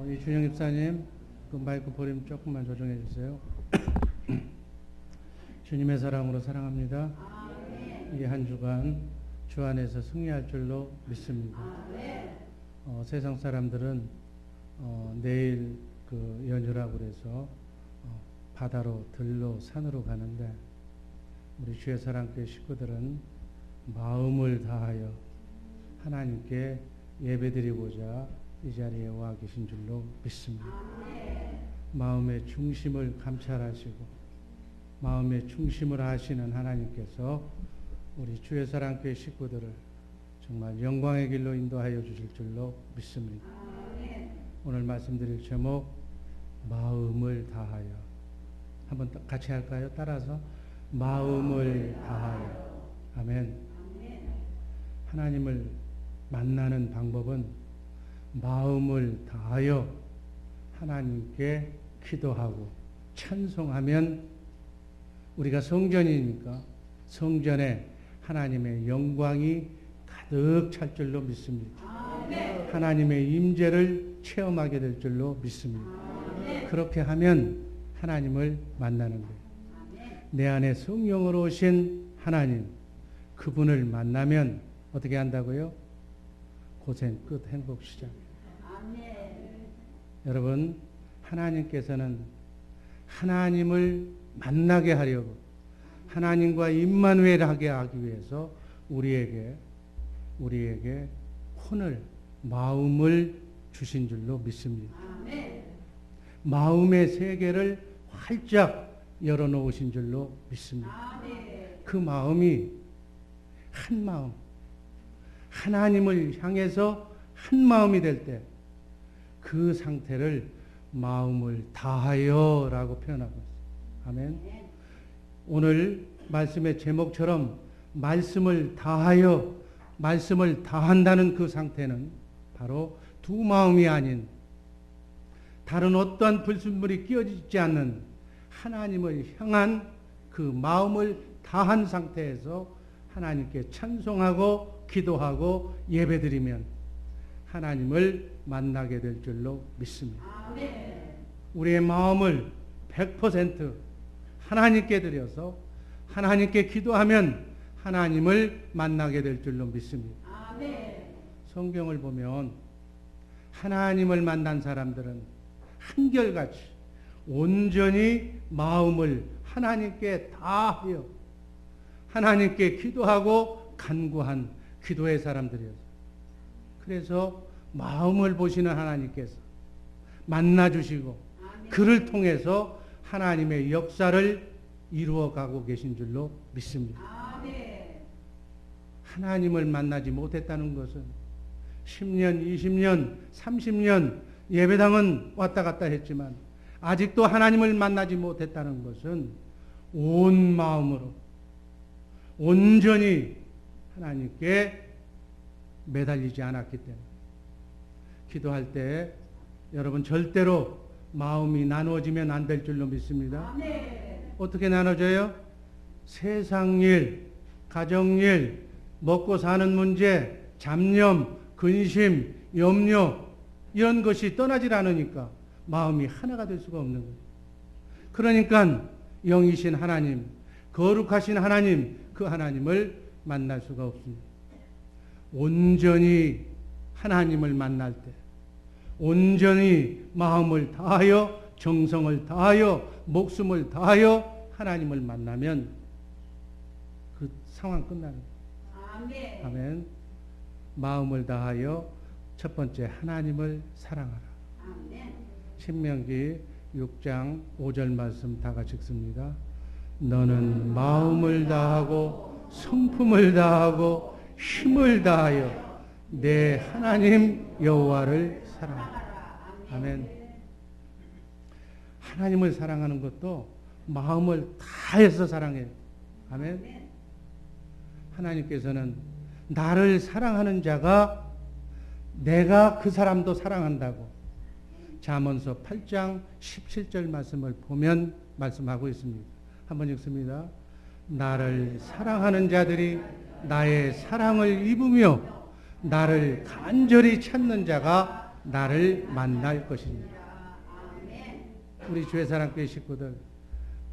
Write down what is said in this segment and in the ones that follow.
이준영 집사님, 그 마이크 볼륨 조금만 조정해 주세요. 주님의 사랑으로 사랑합니다. 이 한 주간 주 안에서 승리할 줄로 믿습니다. 세상 사람들은 내일 그 연휴라고 그래서 바다로 들로 산으로 가는데 우리 주의 사랑교회 식구들은 마음을 다하여 하나님께 예배드리고자 이 자리에 와 계신 줄로 믿습니다. 마음의 중심을 감찰하시고 마음의 중심을 하시는 하나님께서 우리 주의 사랑교회 식구들을 정말 영광의 길로 인도하여 주실 줄로 믿습니다. 오늘 말씀드릴 제목 마음을 다하여 한번 같이 할까요? 따라서 마음을 다하여. 아멘. 하나님을 만나는 방법은 마음을 다하여 하나님께 기도하고 찬송하면 우리가 성전이니까 성전에 하나님의 영광이 가득 찰 줄로 믿습니다. 하나님의 임재를 체험하게 될 줄로 믿습니다. 그렇게 하면 하나님을 만나는 거예요. 내 안에 성령으로 오신 하나님, 그분을 만나면 어떻게 한다고요? 고생 끝, 행복 시작. 여러분, 하나님께서는 하나님을 만나게 하려고 하나님과 임마누엘하게 하기 위해서 우리에게 혼을, 마음을 주신 줄로 믿습니다. 마음의 세계를 활짝 열어놓으신 줄로 믿습니다. 그 마음이 한 마음, 하나님을 향해서 한 마음이 될 때 그 상태를 마음을 다하여 라고 표현하고 있습니다. 아멘. 오늘 말씀의 제목처럼 말씀을 다하여, 말씀을 다한다는 그 상태는 바로 두 마음이 아닌 다른 어떠한 불순물이 끼어지지 않는 하나님을 향한 그 마음을 다한 상태에서 하나님께 찬송하고 기도하고 예배드리면 하나님을 만나게 될 줄로 믿습니다. 우리의 마음을 100% 하나님께 드려서 하나님께 기도하면 하나님을 만나게 될 줄로 믿습니다. 성경을 보면 하나님을 만난 사람들은 한결같이 온전히 마음을 하나님께 다하여 하나님께 기도하고 간구한 기도의 사람들이었어요. 그래서 마음을 보시는 하나님께서 만나주시고 그를 통해서 하나님의 역사를 이루어가고 계신 줄로 믿습니다. 하나님을 만나지 못했다는 것은 10년, 20년, 30년 예배당은 왔다 갔다 했지만 아직도 하나님을 만나지 못했다는 것은 온 마음으로 온전히 하나님께 매달리지 않았기 때문에 기도할 때 여러분 절대로 마음이 나누어지면 안 될 줄로 믿습니다. 어떻게 나눠져요? 세상 일, 가정 일, 먹고 사는 문제, 잡념, 근심, 염려 이런 것이 떠나질 않으니까 마음이 하나가 될 수가 없는 거예요. 그러니까 영이신 하나님, 거룩하신 하나님, 그 하나님을 만날 수가 없습니다. 온전히 하나님을 만날 때 온전히 마음을 다하여 정성을 다하여 목숨을 다하여 하나님을 만나면 그 상황 끝나는 거예요. 아멘. 마음을 다하여 첫 번째 하나님을 사랑하라. 신명기 6장 5절 말씀 다 같이 읽습니다. 너는 마음을 다하고 성품을 다하고 힘을 다하여 내 하나님 여호와를 사랑하라. 아멘. 하나님을 사랑하는 것도 마음을 다해서 사랑해요. 아멘. 하나님께서는 나를 사랑하는 자가 내가 그 사람도 사랑한다고 잠언서 8장 17절 말씀을 보면 말씀하고 있습니다. 한번 읽습니다. 나를 사랑하는 자들이 나의 사랑을 입으며 나를 간절히 찾는 자가 나를 만날 것입니다. 우리 주의 사랑교회 식구들,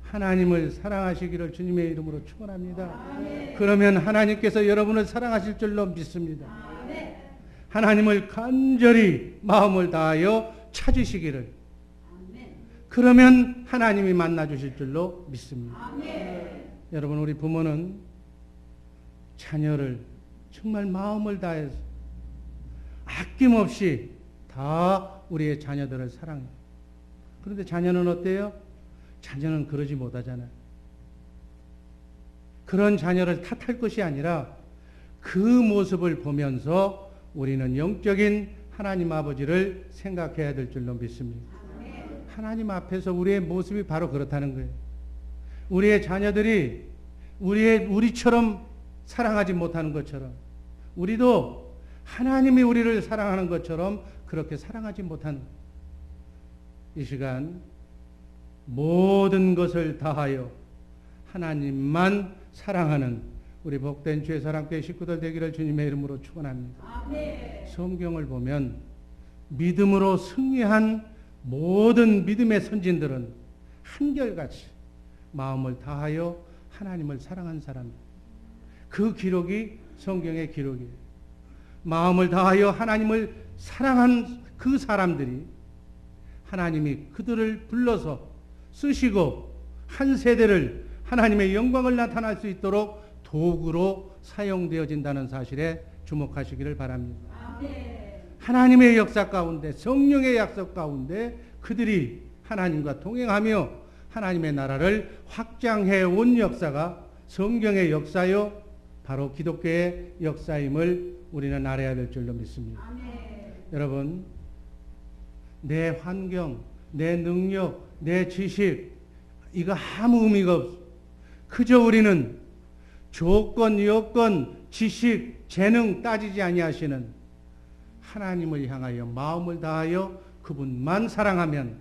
하나님을 사랑하시기를 주님의 이름으로 축원합니다. 그러면 하나님께서 여러분을 사랑하실 줄로 믿습니다. 하나님을 간절히 마음을 다하여 찾으시기를, 그러면 하나님이 만나 주실 줄로 믿습니다. 여러분, 우리 부모는 자녀를 정말 마음을 다해서 아낌없이 다 우리의 자녀들을 사랑해요. 그런데 자녀는 어때요? 자녀는 그러지 못하잖아요. 그런 자녀를 탓할 것이 아니라 그 모습을 보면서 우리는 영적인 하나님 아버지를 생각해야 될 줄로 믿습니다. 하나님 앞에서 우리의 모습이 바로 그렇다는 거예요. 우리의 자녀들이 우리처럼 사랑하지 못하는 것처럼, 우리도 하나님이 우리를 사랑하는 것처럼 그렇게 사랑하지 못하는, 이 시간 모든 것을 다하여 하나님만 사랑하는 우리 복된 주의 사랑교회 식구들 되기를 주님의 이름으로 축원합니다. 성경을 보면 믿음으로 승리한 모든 믿음의 선진들은 한결같이 마음을 다하여 하나님을 사랑한 사람입니다. 그 기록이 성경의 기록이에요. 마음을 다하여 하나님을 사랑한 그 사람들이 하나님이 그들을 불러서 쓰시고 한 세대를 하나님의 영광을 나타날 수 있도록 도구로 사용되어진다는 사실에 주목하시기를 바랍니다. 하나님의 역사 가운데, 성령의 약속 가운데 그들이 하나님과 동행하며 하나님의 나라를 확장해 온 역사가 성경의 역사요, 바로 기독교의 역사임을 우리는 알아야 될 줄로 믿습니다. 여러분, 내 환경, 내 능력, 내 지식, 이거 아무 의미가 없어. 그저 우리는 조건, 여건, 지식, 재능 따지지 아니하시는 하나님을 향하여 마음을 다하여 그분만 사랑하면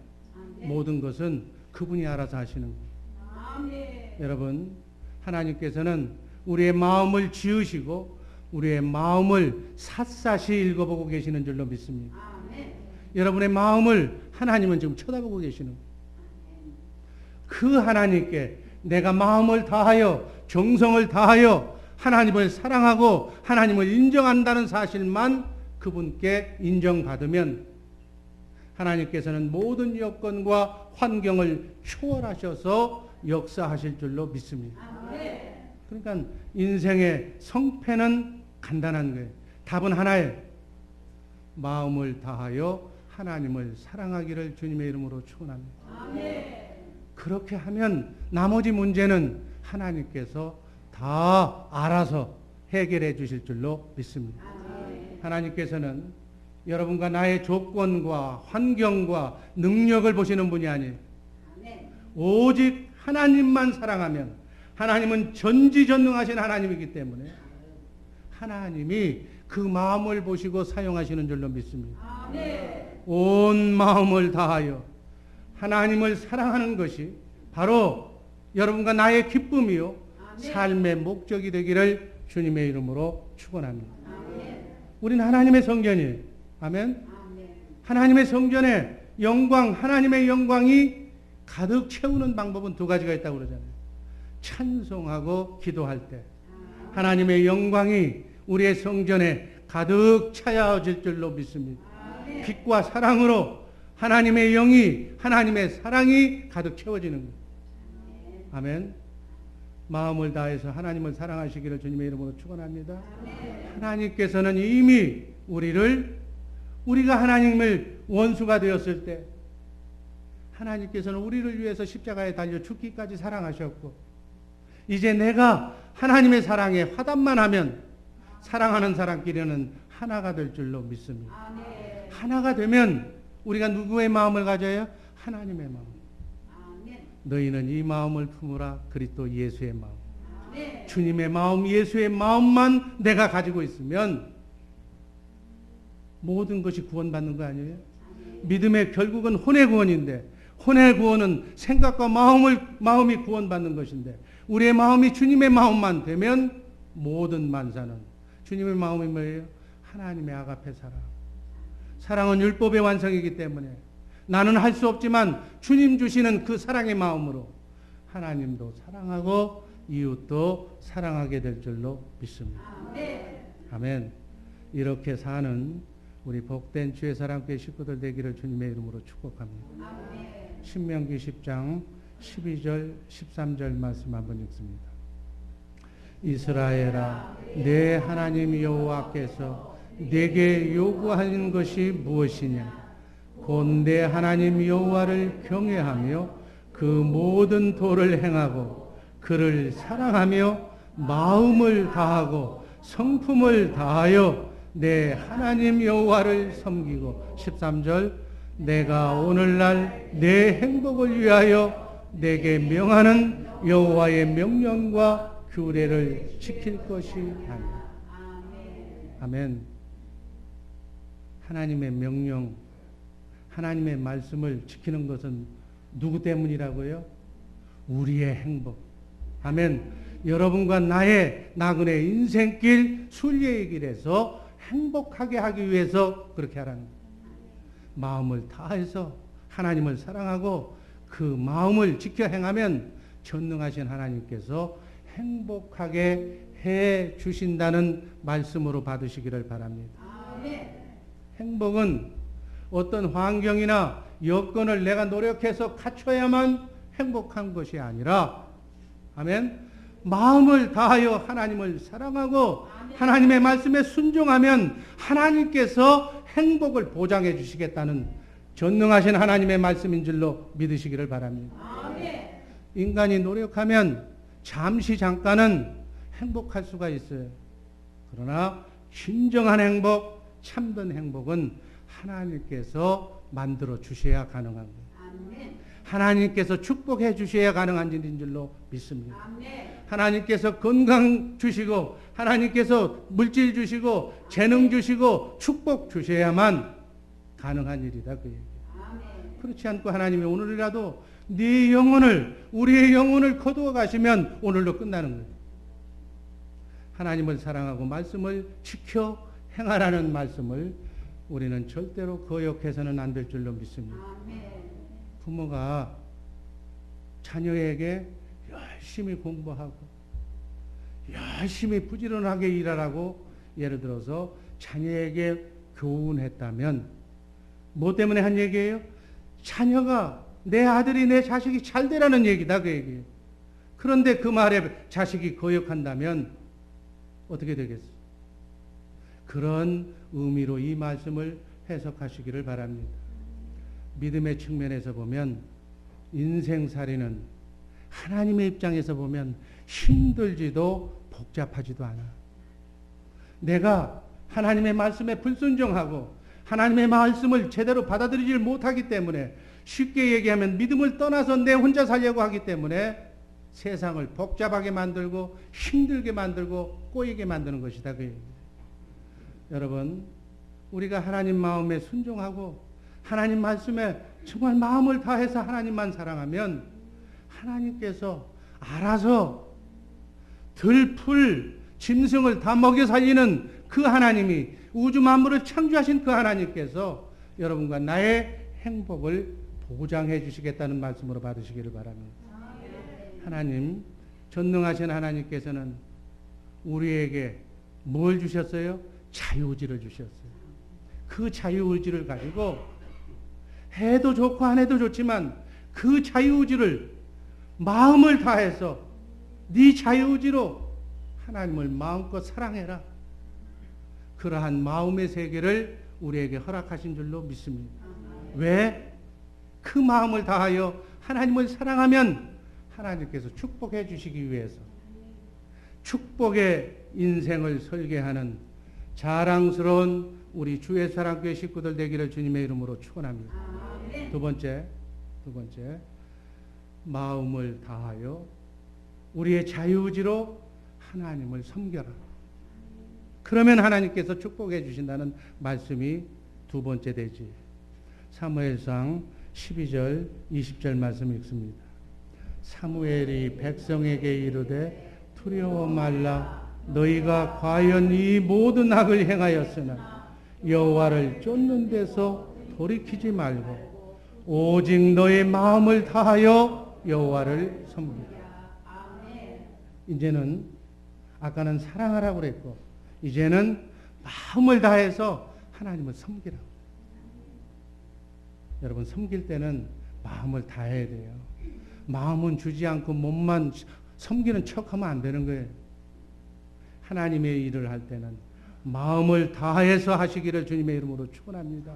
모든 것은 그분이 알아서 하시는 거예요. 여러분, 하나님께서는 우리의 마음을 지으시고 우리의 마음을 샅샅이 읽어보고 계시는 줄로 믿습니다. 여러분의 마음을 하나님은 지금 쳐다보고 계시는 거예요. 그 하나님께 내가 마음을 다하여 정성을 다하여 하나님을 사랑하고 하나님을 인정한다는 사실만 그분께 인정받으면 하나님께서는 모든 여건과 환경을 초월하셔서 역사하실 줄로 믿습니다. 그러니까 인생의 성패는 간단한 거예요. 답은 하나예요. 마음을 다하여 하나님을 사랑하기를 주님의 이름으로 축원합니다. 그렇게 하면 나머지 문제는 하나님께서 다 알아서 해결해 주실 줄로 믿습니다. 하나님께서는 여러분과 나의 조건과 환경과 능력을 보시는 분이 아니에요. 오직 하나님만 사랑하면, 하나님은 전지전능하신 하나님이기 때문에 하나님이 그 마음을 보시고 사용하시는 줄로 믿습니다. 온 마음을 다하여 하나님을 사랑하는 것이 바로 여러분과 나의 기쁨이요 삶의 목적이 되기를 주님의 이름으로 축원합니다. 우리는 하나님의 성전이에요. 아멘. 하나님의 성전에 영광, 하나님의 영광이 가득 채우는 방법은 두 가지가 있다고 그러잖아요. 찬송하고 기도할 때 하나님의 영광이 우리의 성전에 가득 차야질 줄로 믿습니다. 빛과 사랑으로 하나님의 영이, 하나님의 사랑이 가득 채워지는 거예요. 아멘. 마음을 다해서 하나님을 사랑하시기를 주님의 이름으로 축원합니다. 하나님께서는 이미 우리가 하나님을 원수가 되었을 때 하나님께서는 우리를 위해서 십자가에 달려 죽기까지 사랑하셨고, 이제 내가 하나님의 사랑에 화답만 하면 사랑하는 사람끼리는 하나가 될 줄로 믿습니다. 하나가 되면 우리가 누구의 마음을 가져요? 하나님의 마음. 너희는 이 마음을 품으라. 그리스도 예수의 마음. 주님의 마음, 예수의 마음만 내가 가지고 있으면 모든 것이 구원받는 거 아니에요? 믿음의 결국은 혼의 구원인데, 혼의 구원은 생각과 마음이 구원받는 것인데, 우리의 마음이 주님의 마음만 되면 모든 만사는, 주님의 마음이 뭐예요? 하나님의 아가페 사랑. 사랑은 율법의 완성이기 때문에 나는 할 수 없지만 주님 주시는 그 사랑의 마음으로 하나님도 사랑하고 이웃도 사랑하게 될 줄로 믿습니다. 아멘. 이렇게 사는 우리 복된 주의 사랑교회 식구들 되기를 주님의 이름으로 축복합니다. 신명기 10장 12절 13절 말씀 한번 읽습니다. 이스라엘아, 내 하나님 여호와께서 내게 요구하는 것이 무엇이냐? 곧 내 하나님 여호와를 경외하며 그 모든 도를 행하고 그를 사랑하며 마음을 다하고 성품을 다하여 내 하나님 여호와를 섬기고 13절 내가 오늘날 내 행복을 위하여 내게 명하는 여호와의 명령과 규례를 지킬 것이 아니라. 아멘. 하나님의 명령, 하나님의 말씀을 지키는 것은 누구 때문이라고요? 우리의 행복. 아멘. 여러분과 나의 나그네 인생길 순례의 길에서 행복하게 하기 위해서 그렇게 하라는 거예요. 마음을 다해서 하나님을 사랑하고 그 마음을 지켜 행하면 전능하신 하나님께서 행복하게 해 주신다는 말씀으로 받으시기를 바랍니다. 행복은 어떤 환경이나 여건을 내가 노력해서 갖춰야만 행복한 것이 아니라, 아멘, 마음을 다하여 하나님을 사랑하고 하나님의 말씀에 순종하면 하나님께서 행복을 보장해 주시겠다는 전능하신 하나님의 말씀인 줄로 믿으시기를 바랍니다. 인간이 노력하면 잠시 잠깐은 행복할 수가 있어요. 그러나 진정한 행복, 참된 행복은 하나님께서 만들어 주셔야 가능한 거예요. 하나님께서 축복해 주셔야 가능한 일인 줄로 믿습니다. 하나님께서 건강 주시고 하나님께서 물질 주시고 재능 주시고 축복 주셔야만 가능한 일이다 그 얘기예요. 그렇지 않고 하나님이 오늘이라도 네 영혼을, 우리의 영혼을 거두어 가시면 오늘로 끝나는 거예요. 하나님을 사랑하고 말씀을 지켜 행하라는 말씀을 우리는 절대로 거역해서는 안 될 줄로 믿습니다. 부모가 자녀에게 열심히 공부하고 열심히 부지런하게 일하라고 예를 들어서 자녀에게 교훈했다면 뭐 때문에 한 얘기예요? 자녀가 내 아들이 내 자식이 잘 되라는 얘기다 그 얘기예요. 그런데 그 말에 자식이 거역한다면 어떻게 되겠어요? 그런 의미로 이 말씀을 해석하시기를 바랍니다. 믿음의 측면에서 보면 인생살이는 하나님의 입장에서 보면 힘들지도 복잡하지도 않아. 내가 하나님의 말씀에 불순종하고 하나님의 말씀을 제대로 받아들이지 못하기 때문에 쉽게 얘기하면 믿음을 떠나서 내 혼자 살려고 하기 때문에 세상을 복잡하게 만들고 힘들게 만들고 꼬이게 만드는 것이다. 여러분, 우리가 하나님 마음에 순종하고 하나님 말씀에 정말 마음을 다해서 하나님만 사랑하면 하나님께서 알아서 들풀 짐승을 다 먹여 살리는 그 하나님이, 우주 만물을 창조하신 그 하나님께서 여러분과 나의 행복을 보장해 주시겠다는 말씀으로 받으시기를 바랍니다. 하나님, 전능하신 하나님께서는 우리에게 뭘 주셨어요? 자유의지를 주셨어요. 그 자유의지를 가지고 해도 좋고 안 해도 좋지만 그 자유의지를 마음을 다해서 네 자유의지로 하나님을 마음껏 사랑해라. 그러한 마음의 세계를 우리에게 허락하신 줄로 믿습니다. 왜? 그 마음을 다하여 하나님을 사랑하면 하나님께서 축복해 주시기 위해서 축복의 인생을 설계하는 자랑스러운 우리 주의 사랑교회 식구들 되기를 주님의 이름으로 축원합니다. 두 번째, 마음을 다하여 우리의 자유의지로 하나님을 섬겨라. 그러면 하나님께서 축복해 주신다는 말씀이 두 번째 되지. 사무엘상 12절 20절 말씀 읽습니다. 사무엘이 백성에게 이르되 두려워 말라. 너희가 과연 이 모든 악을 행하였으나 여호와를 쫓는 데서 돌이키지 말고 오직 너의 마음을 다하여 여호와를 섬기라. 이제는 아까는 사랑하라고 그랬고 이제는 마음을 다해서 하나님을 섬기라고. 여러분 섬길 때는 마음을 다해야 돼요. 마음은 주지 않고 몸만 섬기는 척하면 안 되는 거예요. 하나님의 일을 할 때는 마음을 다해서 하시기를 주님의 이름으로 축원합니다.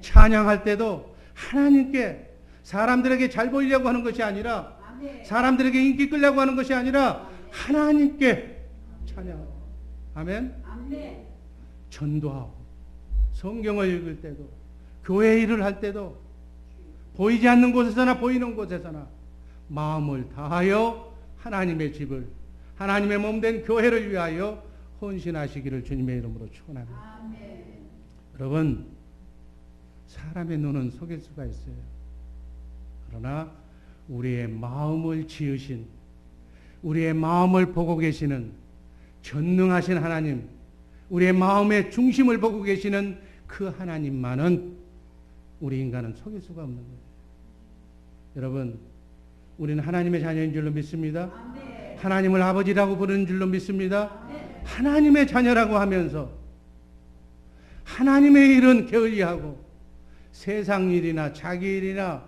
찬양할 때도 하나님께 사람들에게 잘 보이려고 하는 것이 아니라 사람들에게 인기 끌려고 하는 것이 아니라 하나님께 찬양하고 아멘. 전도하고 성경을 읽을 때도 교회 일을 할 때도 보이지 않는 곳에서나 보이는 곳에서나 마음을 다하여 하나님의 집을 하나님의 몸된 교회를 위하여 헌신하시기를 주님의 이름으로 축원합니다. 여러분 사람의 눈은 속일 수가 있어요. 그러나 우리의 마음을 지으신 우리의 마음을 보고 계시는 전능하신 하나님 우리의 마음의 중심을 보고 계시는 그 하나님만은 우리 인간은 속일 수가 없는 거예요. 여러분 우리는 하나님의 자녀인 줄로 믿습니다. 하나님을 아버지라고 부르는 줄로 믿습니다. 하나님의 자녀라고 하면서 하나님의 일은 게을리하고 세상 일이나 자기 일이나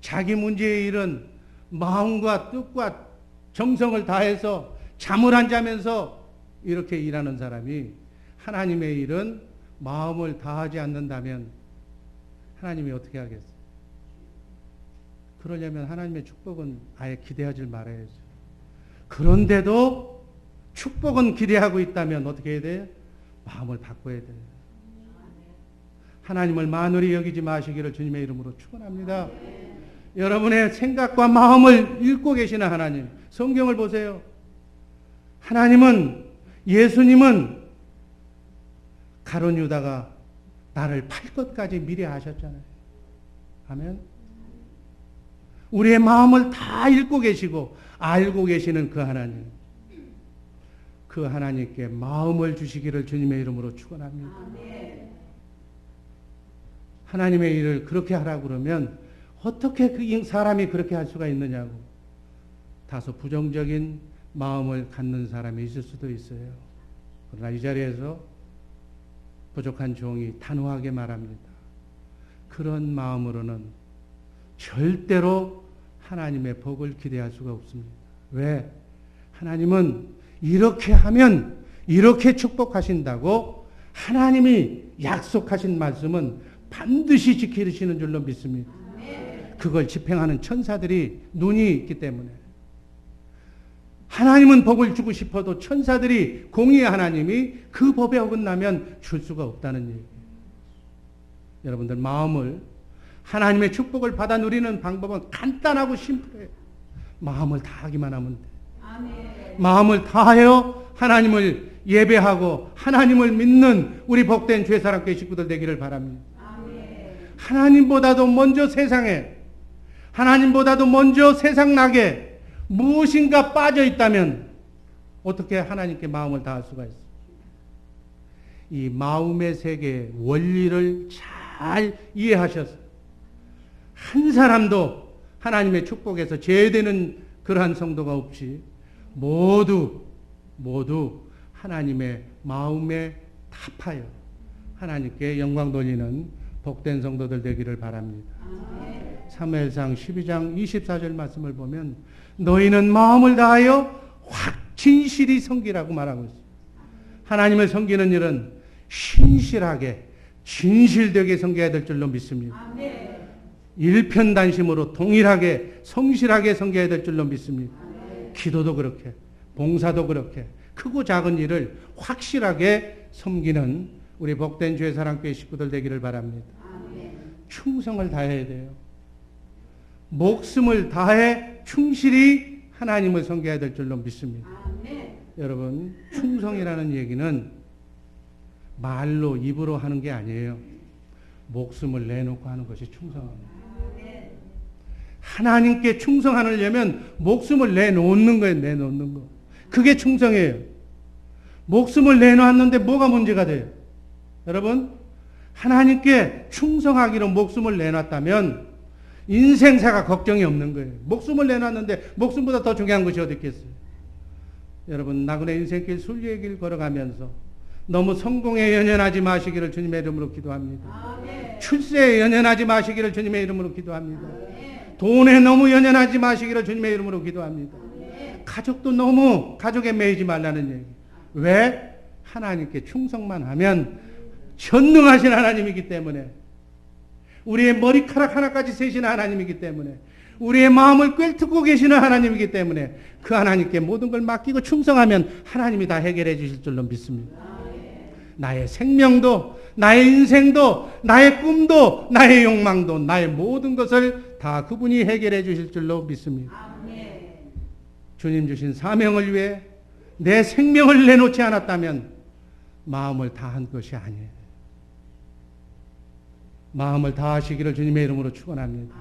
자기 문제의 일은 마음과 뜻과 정성을 다해서 잠을 안 자면서 이렇게 일하는 사람이 하나님의 일은 마음을 다하지 않는다면 하나님이 어떻게 하겠어요? 그러려면 하나님의 축복은 아예 기대하지 말아야죠. 그런데도 축복은 기대하고 있다면 어떻게 해야 돼요? 마음을 바꿔야 돼요. 하나님을 만홀히 여기지 마시기를 주님의 이름으로 축원합니다. 여러분의 생각과 마음을 읽고 계시는 하나님, 성경을 보세요. 하나님은 예수님은 가룟 유다가 나를 팔 것까지 미리 아셨잖아요. 아멘. 우리의 마음을 다 읽고 계시고 알고 계시는 그 하나님, 그 하나님께 마음을 주시기를 주님의 이름으로 축원합니다. 하나님의 일을 그렇게 하라고 그러면 어떻게 그 사람이 그렇게 할 수가 있느냐고 다소 부정적인 마음을 갖는 사람이 있을 수도 있어요. 그러나 이 자리에서 부족한 종이 단호하게 말합니다. 그런 마음으로는 절대로 하나님의 복을 기대할 수가 없습니다. 왜? 하나님은 이렇게 하면 이렇게 축복하신다고 하나님이 약속하신 말씀은 반드시 지키시는 줄로 믿습니다. 그걸 집행하는 천사들이 눈이 있기 때문에 하나님은 복을 주고 싶어도 천사들이 공의의 하나님이 그 법에 어긋나면 줄 수가 없다는 얘기예요. 여러분들 마음을 하나님의 축복을 받아 누리는 방법은 간단하고 심플해요. 마음을 다하기만 하면 돼. 마음을 다하여 하나님을 예배하고 하나님을 믿는 우리 복된 죄사랑교회 식구들 되기를 바랍니다. 하나님보다도 먼저 세상에 하나님보다도 먼저 세상 낙에 무엇인가 빠져 있다면 어떻게 하나님께 마음을 다할 수가 있어요? 이 마음의 세계의 원리를 잘 이해하셔서 한 사람도 하나님의 축복에서 제외되는 그러한 성도가 없이 모두 하나님의 마음에 합하여 하나님께 영광 돌리는 복된 성도들 되기를 바랍니다. 사무엘상 12장 24절 말씀을 보면 너희는 마음을 다하여 확진실히 섬기라고 말하고 있습니다. 하나님을 섬기는 일은 신실하게 진실되게 섬겨야 될 줄로 믿습니다. 일편단심으로 동일하게 성실하게 섬겨야 될 줄로 믿습니다. 기도도 그렇게 봉사도 그렇게 크고 작은 일을 확실하게 섬기는 우리 복된 주의 사랑교회 식구들 되기를 바랍니다. 충성을 다해야 돼요. 목숨을 다해 충실히 하나님을 섬겨야 될 줄로 믿습니다. 여러분 충성이라는 얘기는 말로 입으로 하는 게 아니에요. 목숨을 내놓고 하는 것이 충성입니다. 하나님께 충성하려면 목숨을 내놓는 거예요. 내놓는 거. 그게 충성이에요. 목숨을 내놓았는데 뭐가 문제가 돼요? 여러분, 하나님께 충성하기로 목숨을 내놨다면 인생사가 걱정이 없는 거예요. 목숨을 내놨는데 목숨보다 더 중요한 것이 어디 있겠어요? 여러분, 나그네 인생길 순리의 길 걸어가면서 너무 성공에 연연하지 마시기를 주님의 이름으로 기도합니다. 아멘. 출세에 연연하지 마시기를 주님의 이름으로 기도합니다. 아멘. 돈에 너무 연연하지 마시기를 주님의 이름으로 기도합니다. 아멘. 가족도 너무 가족에 매이지 말라는 얘기. 왜? 하나님께 충성만 하면 전능하신 하나님이기 때문에, 우리의 머리카락 하나까지 세시는 하나님이기 때문에, 우리의 마음을 꿰뚫고 계시는 하나님이기 때문에 그 하나님께 모든 걸 맡기고 충성하면 하나님이 다 해결해 주실 줄로 믿습니다. 나의 생명도, 나의 인생도, 나의 꿈도, 나의 욕망도, 나의 모든 것을 다 그분이 해결해 주실 줄로 믿습니다. 주님 주신 사명을 위해 내 생명을 내놓지 않았다면 마음을 다한 것이 아니에요. 마음을 다하시기를 주님의 이름으로 축원합니다.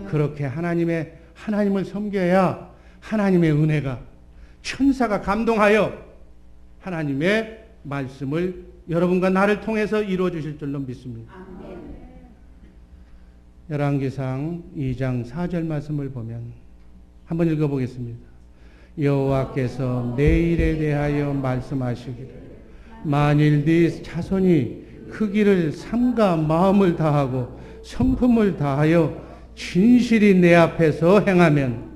그렇게 하나님을 섬겨야 하나님의 은혜가, 천사가 감동하여 하나님의 말씀을 여러분과 나를 통해서 이루어 주실 줄로 믿습니다. 열왕기상 2장 4절 말씀을 보면 한번 읽어보겠습니다. 여호와께서 내 일에 대하여 말씀하시기를 만일 네 자손이 그 길을 삼가 마음을 다하고 성품을 다하여 진실이 내 앞에서 행하면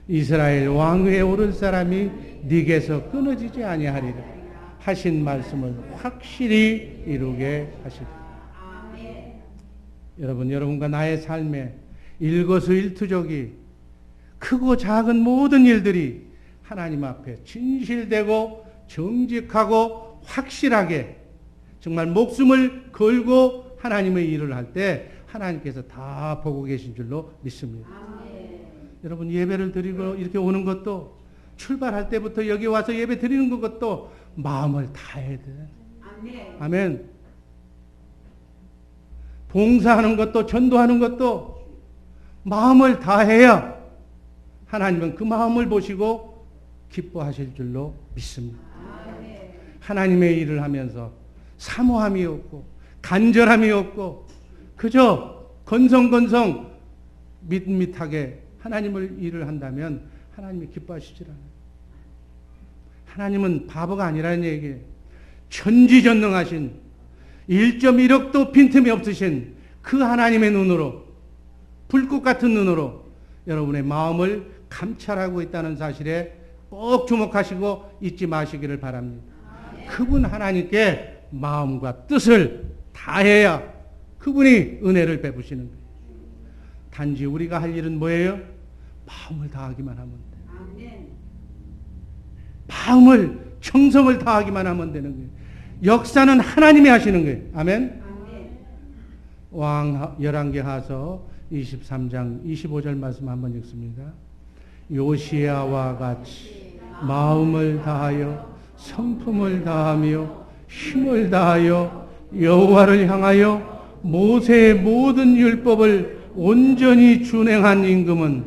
이스라엘 왕위에 오를 사람이 네게서 끊어지지 아니하리라 하신 말씀을 확실히 이루게 하시리라. 여러분, 여러분과 나의 삶에 일거수일투족이 크고 작은 모든 일들이 하나님 앞에 진실되고 정직하고 확실하게 정말 목숨을 걸고 하나님의 일을 할 때 하나님께서 다 보고 계신 줄로 믿습니다. 여러분, 예배를 드리고 이렇게 오는 것도, 출발할 때부터 여기 와서 예배 드리는 것도 마음을 다해야 돼. 아멘. 봉사하는 것도, 전도하는 것도 마음을 다해야 하나님은 그 마음을 보시고 기뻐하실 줄로 믿습니다. 하나님의 일을 하면서 사모함이 없고 간절함이 없고 그저 건성건성 밋밋하게 하나님을 일을 한다면 하나님이 기뻐하시질 않아요. 하나님은 바보가 아니라는 얘기예요. 천지전능하신 1.1억도 빈틈이 없으신 그 하나님의 눈으로, 불꽃 같은 눈으로 여러분의 마음을 감찰하고 있다는 사실에 꼭 주목하시고 잊지 마시기를 바랍니다. 그분 하나님께 마음과 뜻을 다해야 그분이 은혜를 베푸시는 거예요. 단지 우리가 할 일은 뭐예요? 마음을 다하기만 하면 돼요. 마음을, 정성을 다하기만 하면 되는 거예요. 역사는 하나님이 하시는 거예요. 아멘. 열왕기하서 23장 25절 말씀 한번 읽습니다. 요시야와 같이 마음을 다하여 성품을 다하며 힘을 다하여 여호와를 향하여 모세의 모든 율법을 온전히 준행한 임금은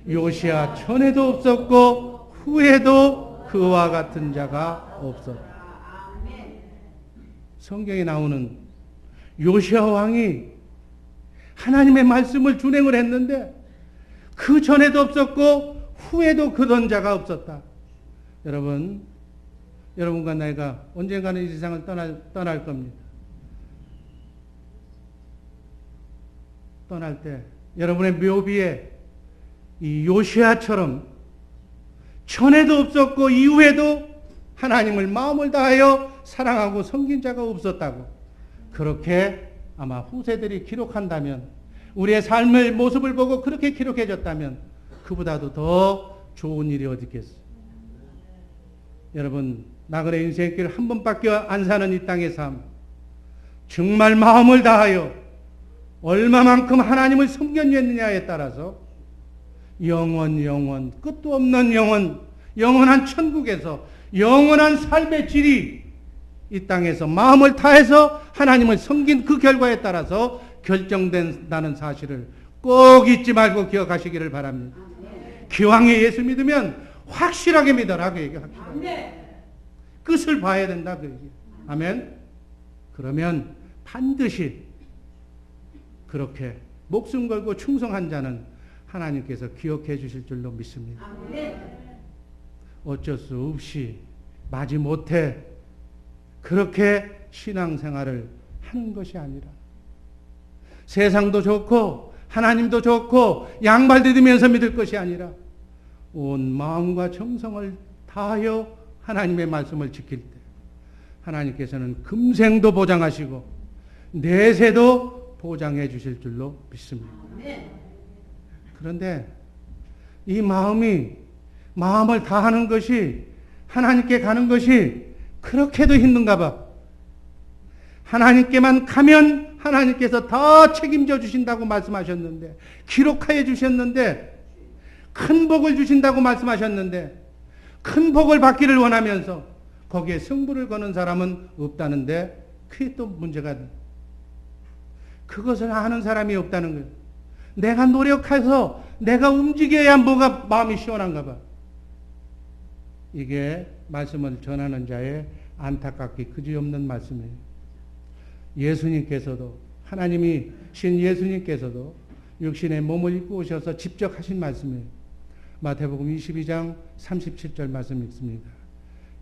요시야 전에도 없었고 후에도 그와 같은 자가 없었다. 성경에 나오는 요시야 왕이 하나님의 말씀을 준행을 했는데 그 전에도 없었고 후에도 그런 자가 없었다. 여러분과 내가 언젠가는 이 세상을 떠날 겁니다. 떠날 때 여러분의 묘비에 이 요시야처럼 전에도 없었고 이후에도 하나님을 마음을 다하여 사랑하고 섬긴 자가 없었다고, 그렇게 아마 후세들이 기록한다면, 우리의 삶의 모습을 보고 그렇게 기록해졌다면 그보다도 더 좋은 일이 어디 있겠어요. 여러분, 나그네 인생길 한 번밖에 안 사는 이 땅의 삶, 정말 마음을 다하여 얼마만큼 하나님을 섬겼느냐에 따라서 영원 끝도 없는 영원한 천국에서 영원한 삶의 질이 이 땅에서 마음을 다해서 하나님을 섬긴 그 결과에 따라서 결정된다는 사실을 꼭 잊지 말고 기억하시기를 바랍니다. 기왕에 예수 믿으면 확실하게 믿어라, 그 얘기. 끝을 봐야 된다, 그 얘기. 아멘. 그러면 반드시 그렇게 목숨 걸고 충성한 자는 하나님께서 기억해 주실 줄로 믿습니다. 어쩔 수 없이 마지못해 그렇게 신앙생활을 하는 것이 아니라 세상도 좋고 하나님도 좋고 양발디디면서 믿을 것이 아니라 온 마음과 정성을 다하여 하나님의 말씀을 지킬 때 하나님께서는 금생도 보장하시고 내세도 보장해 주실 줄로 믿습니다. 그런데 이 마음을 다하는 것이 하나님께 가는 것이 그렇게도 힘든가 봐. 하나님께만 가면 하나님께서 다 책임져 주신다고 말씀하셨는데, 기록하여 주셨는데, 큰 복을 주신다고 말씀하셨는데, 큰 복을 받기를 원하면서 거기에 승부를 거는 사람은 없다는데, 그게 또 문제가 돼. 그것을 아는 사람이 없다는 거예요. 내가 노력해서 내가 움직여야 뭐가 마음이 시원한가 봐. 이게 말씀을 전하는 자의 안타깝기 그지없는 말씀이에요. 예수님께서도, 하나님이 신 예수님께서도 육신의 몸을 입고 오셔서 직접 하신 말씀이에요. 마태복음 22장 37절 말씀 읽습니다.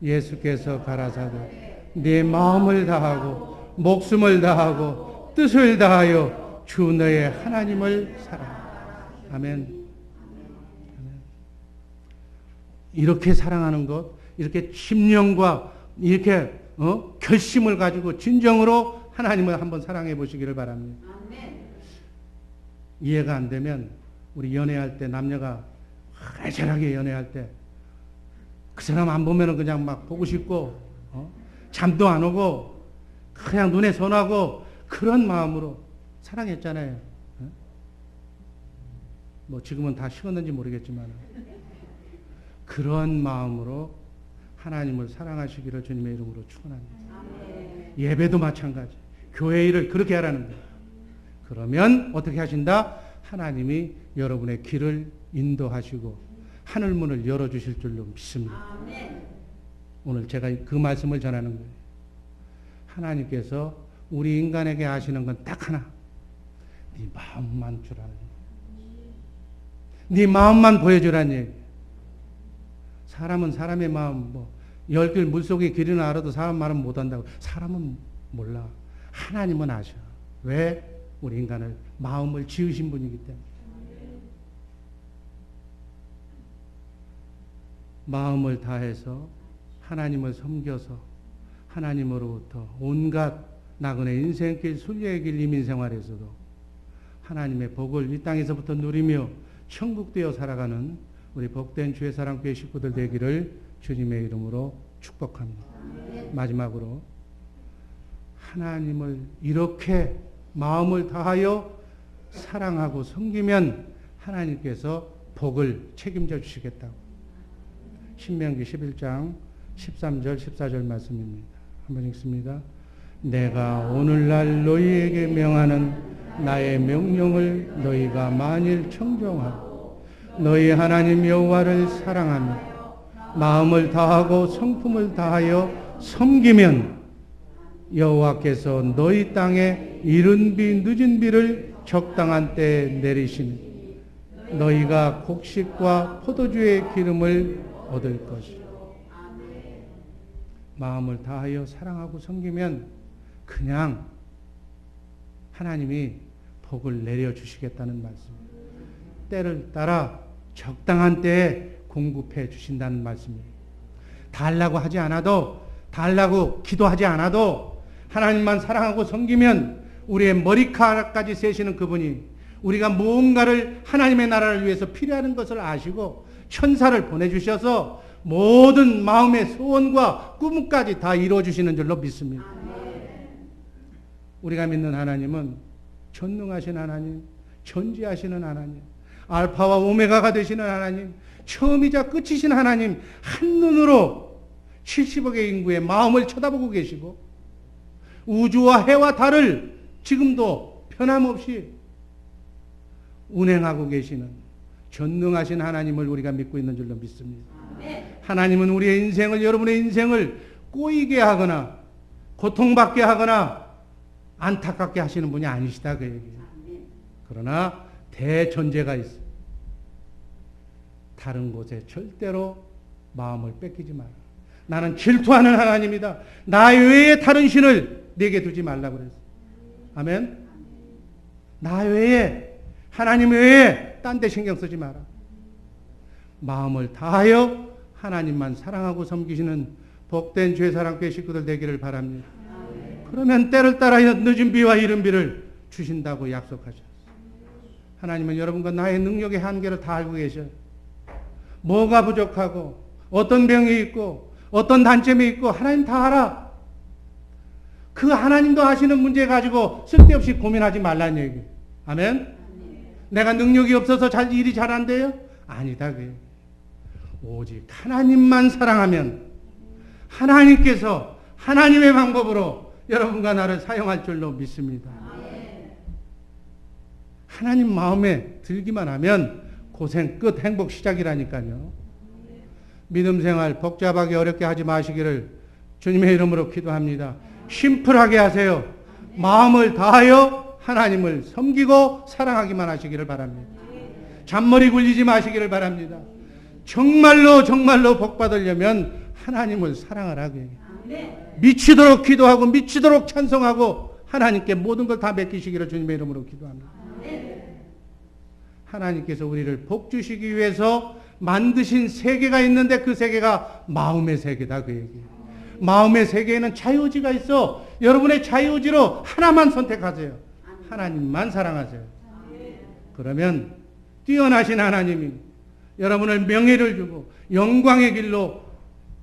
예수께서 가라사대 네 마음을 다하고 목숨을 다하고 뜻을 다하여 주 너의 하나님을 사랑하라. 아멘. 이렇게 사랑하는 것, 이렇게 심령과 이렇게 결심을 가지고 진정으로 하나님을 한번 사랑해 보시기를 바랍니다. 이해가 안 되면 우리 연애할 때 남녀가 애절하게 연애할 때 그 사람 안 보면은 그냥 막 보고 싶고 잠도 안 오고 그냥 눈에 선하고 그런 마음으로 사랑했잖아요. 뭐 지금은 다 식었는지 모르겠지만 그런 마음으로 하나님을 사랑하시기를 주님의 이름으로 축원합니다. 예배도 마찬가지. 교회 일을 그렇게 하라는 거예요. 그러면 어떻게 하신다? 하나님이 여러분의 길을 인도하시고 하늘문을 열어주실 줄로 믿습니다. 오늘 제가 그 말씀을 전하는 거예요. 하나님께서 우리 인간에게 하시는 건 딱 하나. 네 마음만 주라는 얘기예요. 네 마음만 보여주라는 얘기예요. 사람은 사람의 마음, 10길 물속의 길이나 알아도 사람 말은 못한다고. 사람은 몰라. 하나님은 아셔. 왜? 우리 인간을 마음을 지으신 분이기 때문에. 마음을 다해서 하나님을 섬겨서 하나님으로부터 온갖 나그네 인생길 순례의 길 이민생활에서도 하나님의 복을 이 땅에서부터 누리며 천국되어 살아가는 우리 복된 주의 사랑교회 식구들 되기를 주님의 이름으로 축복합니다. 마지막으로 하나님을 이렇게 마음을 다하여 사랑하고 섬기면 하나님께서 복을 책임져 주시겠다고. 신명기 11장 13절 14절 말씀입니다. 한번 읽습니다. 내가 오늘날 너희에게 명하는 나의 명령을 너희가 만일 청종하고 너희 하나님 여호와를 사랑하며 마음을 다하고 성품을 다하여 섬기면 여호와께서 너희 땅에 이른 비 늦은 비를 적당한 때에 내리시니 너희가 곡식과 포도주의 기름을 얻을 것이요. 마음을 다하여 사랑하고 섬기면 그냥 하나님이 복을 내려주시겠다는 말씀이에요. 때를 따라 적당한 때에 공급해 주신다는 말씀이에요. 달라고 하지 않아도, 달라고 기도하지 않아도 하나님만 사랑하고 섬기면 우리의 머리카락까지 세시는 그분이 우리가 무언가를 하나님의 나라를 위해서 필요한 것을 아시고 천사를 보내주셔서 모든 마음의 소원과 꿈까지 다 이루어주시는 줄로 믿습니다. 우리가 믿는 하나님은 전능하신 하나님, 전지하시는 하나님, 알파와 오메가가 되시는 하나님, 처음이자 끝이신 하나님, 한눈으로 70억의 인구의 마음을 쳐다보고 계시고 우주와 해와 달을 지금도 변함없이 운행하고 계시는 전능하신 하나님을 우리가 믿고 있는 줄로 믿습니다. 하나님은 우리의 인생을, 여러분의 인생을 꼬이게 하거나 고통받게 하거나 안타깝게 하시는 분이 아니시다 그 얘기예요. 그러나 대전제가 있어요. 다른 곳에 절대로 마음을 뺏기지 마라. 나는 질투하는 하나님이다. 나 외에 다른 신을 내게 두지 말라고 그랬어요. 아멘. 나 외에, 하나님 외에 딴 데 신경 쓰지 마라. 마음을 다하여 하나님만 사랑하고 섬기시는 복된 죄사랑교회 식구들 되기를 바랍니다. 그러면 때를 따라 늦은 비와 이른 비를 주신다고 약속하셨어요. 하나님은 여러분과 나의 능력의 한계를 다 알고 계셔요. 뭐가 부족하고 어떤 병이 있고 어떤 단점이 있고 하나님 다 알아. 그 하나님도 아시는 문제 가지고 쓸데없이 고민하지 말라는 얘기예요. 아멘? 내가 능력이 없어서 일이 잘 안 돼요? 아니다. 오직 하나님만 사랑하면 하나님께서 하나님의 방법으로 여러분과 나를 사용할 줄로 믿습니다. 하나님 마음에 들기만 하면 고생 끝, 행복 시작이라니까요. 믿음 생활 복잡하게 어렵게 하지 마시기를 주님의 이름으로 기도합니다. 심플하게 하세요. 마음을 다하여 하나님을 섬기고 사랑하기만 하시기를 바랍니다. 잔머리 굴리지 마시기를 바랍니다. 정말로 복 받으려면 하나님을 사랑하라고 얘기해요. 미치도록 기도하고 미치도록 찬송하고 하나님께 모든 걸 다 맡기시기를 주님의 이름으로 기도합니다. 하나님께서 우리를 복 주시기 위해서 만드신 세계가 있는데 그 세계가 마음의 세계다 그 얘기예요. 마음의 세계에는 자유의지가 있어. 여러분의 자유의지로 하나만 선택하세요. 하나님만 사랑하세요. 그러면 뛰어나신 하나님이 여러분을 명예를 주고 영광의 길로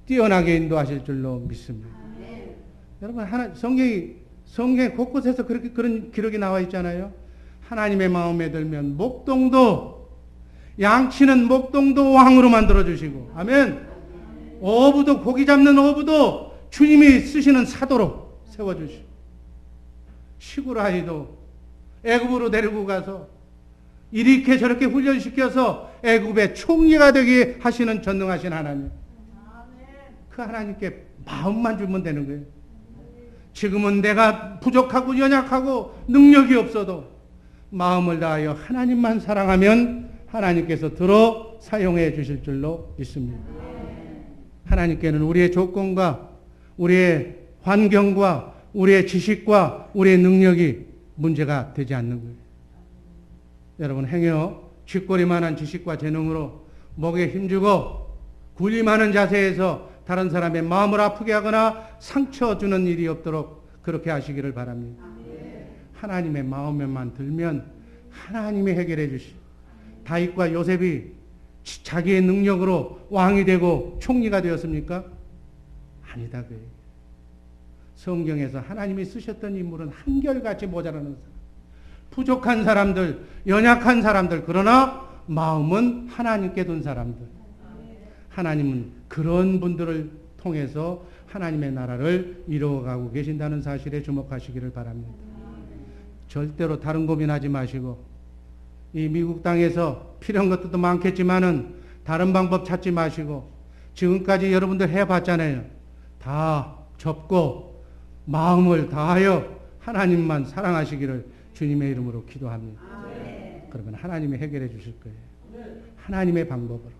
뛰어나게 인도하실 줄로 믿습니다. 여러분 성경 곳곳에서 그런 기록이 나와 있잖아요. 하나님의 마음에 들면 목동도 양치는 목동도 왕으로 만들어 주시고, 아멘. 어부도 고기 잡는 어부도 주님이 쓰시는 사도로 세워 주시고, 시골 아이도 애굽으로 데리고 가서 이렇게 저렇게 훈련시켜서 애굽의 총리가 되게 하시는 전능하신 하나님. 그 하나님께 마음만 주면 되는 거예요. 지금은 내가 부족하고 연약하고 능력이 없어도 마음을 다하여 하나님만 사랑하면 하나님께서 들어 사용해 주실 줄로 믿습니다. 하나님께는 우리의 조건과 우리의 환경과 우리의 지식과 우리의 능력이 문제가 되지 않는 거예요. 여러분 행여 쥐꼬리만한 지식과 재능으로 목에 힘주고 군림하는 자세에서 다른 사람의 마음을 아프게 하거나 상처 주는 일이 없도록 그렇게 하시기를 바랍니다. 하나님의 마음에만 들면 하나님이 해결해 주시. 다윗과 요셉이 자기의 능력으로 왕이 되고 총리가 되었습니까? 아니다. 성경에서 하나님이 쓰셨던 인물은 한결같이 모자라는 사람. 부족한 사람들, 연약한 사람들, 그러나 마음은 하나님께 둔 사람들. 하나님은 그런 분들을 통해서 하나님의 나라를 이루어가고 계신다는 사실에 주목하시기를 바랍니다. 절대로 다른 고민하지 마시고, 이 미국 땅에서 필요한 것들도 많겠지만은 다른 방법 찾지 마시고, 지금까지 여러분들 해봤잖아요. 다 접고 마음을 다하여 하나님만 사랑하시기를 주님의 이름으로 기도합니다. 그러면 하나님이 해결해 주실 거예요. 하나님의 방법으로.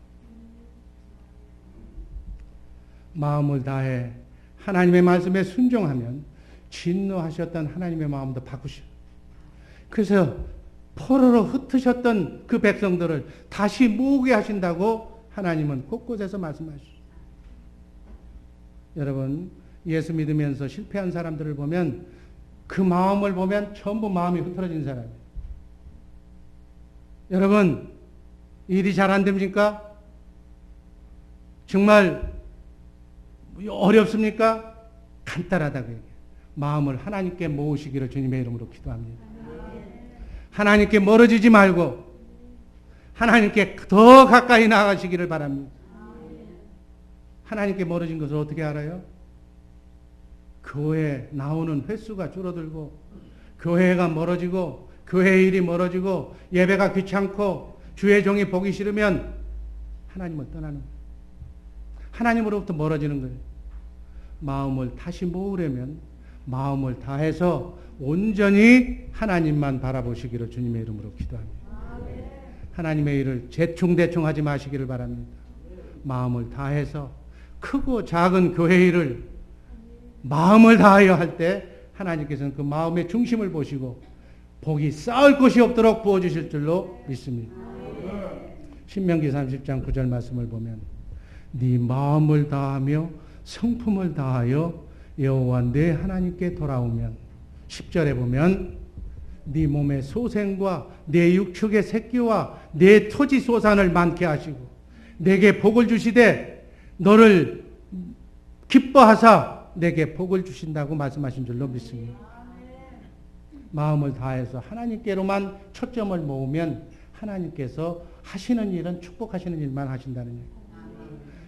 마음을 다해 하나님의 말씀에 순종하면 진노하셨던 하나님의 마음도 바꾸셔. 그래서 포로로 흩으셨던 그 백성들을 다시 모으게 하신다고 하나님은 곳곳에서 말씀하시죠. 여러분, 예수 믿으면서 실패한 사람들을 보면 그 마음을 보면 전부 마음이 흐트러진 사람이에요. 여러분, 일이 잘 안 됩니까? 정말 어렵습니까? 간단하다고 얘기해요. 마음을 하나님께 모으시기를 주님의 이름으로 기도합니다. 하나님께 멀어지지 말고 하나님께 더 가까이 나가시기를 바랍니다. 하나님께 멀어진 것을 어떻게 알아요? 교회 나오는 횟수가 줄어들고 교회가 멀어지고 교회 일이 멀어지고 예배가 귀찮고 주의 종이 보기 싫으면 하나님을 떠나는 거예요. 하나님으로부터 멀어지는 거예요. 마음을 다시 모으려면 마음을 다해서 온전히 하나님만 바라보시기를 주님의 이름으로 기도합니다. 하나님의 일을 대충 하지 마시기를 바랍니다. 마음을 다해서 크고 작은 교회 일을 마음을 다하여 할 때 하나님께서는 그 마음의 중심을 보시고 복이 쌓을 곳이 없도록 부어주실 줄로 믿습니다. 신명기 30장 9절 말씀을 보면 네 마음을 다하며 성품을 다하여 여호와 네 하나님께 돌아오면 10절에 보면 네 몸의 소생과 네 육축의 새끼와 네 토지 소산을 많게 하시고 내게 복을 주시되 너를 기뻐하사 내게 복을 주신다고 말씀하신 줄로 믿습니다. 마음을 다해서 하나님께로만 초점을 모으면 하나님께서 하시는 일은 축복하시는 일만 하신다는 얘기예요.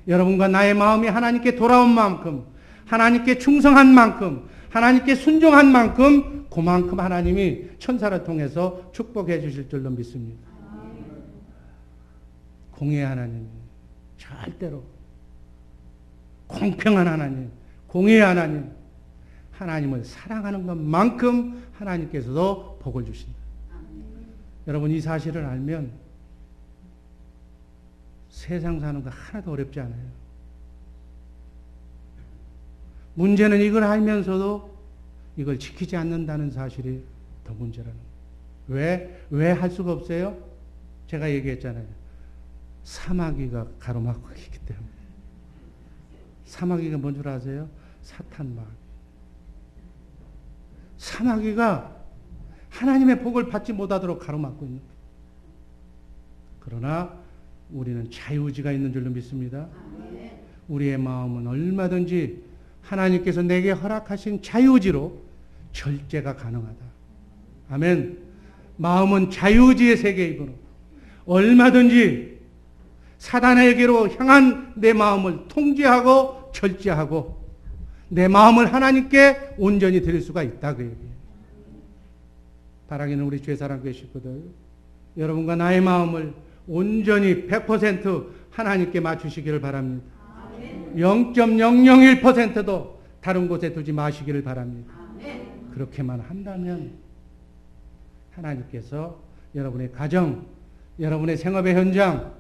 여러분과 나의 마음이 하나님께 돌아온 만큼, 하나님께 충성한 만큼, 하나님께 순종한 만큼 그만큼 하나님이 천사를 통해서 축복해 주실 줄로 믿습니다. 공의의 하나님, 절대로 공평한 하나님, 공의의 하나님, 하나님을 사랑하는 것만큼 하나님께서도 복을 주신다. 여러분 이 사실을 알면 세상 사는 거 하나도 어렵지 않아요. 문제는 이걸 알면서도 이걸 지키지 않는다는 사실이 더 문제라는 거예요. 왜 할 수가 없어요? 제가 얘기했잖아요. 사마귀가 가로막고 있기 때문에. 사마귀가 뭔 줄 아세요? 사탄마귀. 사마귀가 하나님의 복을 받지 못하도록 가로막고 있는 거예요. 그러나 우리는 자유의지가 있는 줄로 믿습니다. 우리의 마음은 얼마든지 하나님께서 내게 허락하신 자유의지로 절제가 가능하다. 아멘. 마음은 자유의지의 세계이므로 얼마든지 사단에게로 향한 내 마음을 통제하고 절제하고 내 마음을 하나님께 온전히 드릴 수가 있다. 그 얘기예요. 바라기는 우리 죄사랑교회 식구들, 여러분과 나의 마음을 온전히 100% 하나님께 맞추시기를 바랍니다. 0.001%도 다른 곳에 두지 마시기를 바랍니다. 그렇게만 한다면 하나님께서 여러분의 가정, 여러분의 생업의 현장,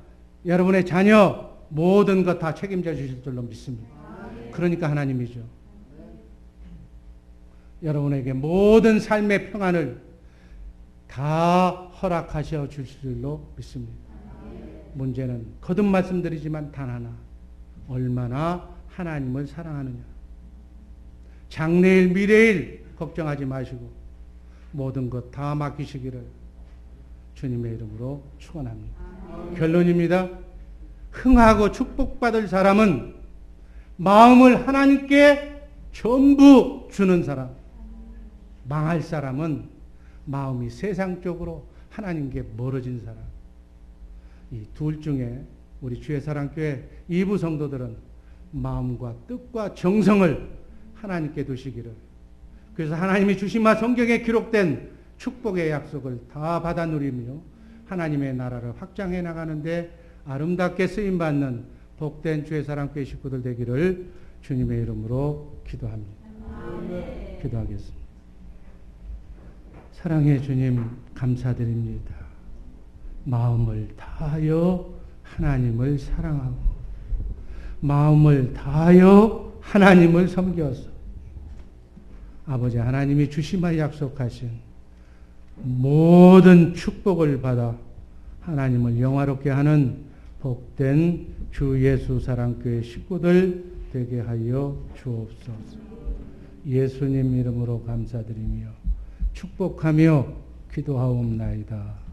여러분의 자녀 모든 것 다 책임져 주실 줄로 믿습니다. 그러니까 하나님이죠. 여러분에게 모든 삶의 평안을 다 허락하셔 주실 줄로 믿습니다. 문제는 거듭 말씀드리지만 단 하나, 얼마나 하나님을 사랑하느냐. 장래일 미래일 걱정하지 마시고 모든 것 다 맡기시기를 주님의 이름으로 축원합니다. 결론입니다. 흥하고 축복받을 사람은 마음을 하나님께 전부 주는 사람. 망할 사람은 마음이 세상 쪽으로 하나님께 멀어진 사람. 이 둘 중에 우리 주의 사랑교회 이부 성도들은 마음과 뜻과 정성을 하나님께 두시기를, 그래서 하나님이 주신 바 성경에 기록된 축복의 약속을 다 받아 누리며 하나님의 나라를 확장해 나가는데 아름답게 쓰임받는 복된 주의 사랑교회 식구들 되기를 주님의 이름으로 기도합니다. 기도하겠습니다. 사랑의 주님 감사드립니다. 마음을 다하여 하나님을 사랑하고 마음을 다하여 하나님을 섬겨서 아버지 하나님이 주시마 약속하신 모든 축복을 받아 하나님을 영화롭게 하는 복된 주 예수 사랑교회 식구들 되게 하여 주옵소서. 예수님 이름으로 감사드리며 축복하며 기도하옵나이다.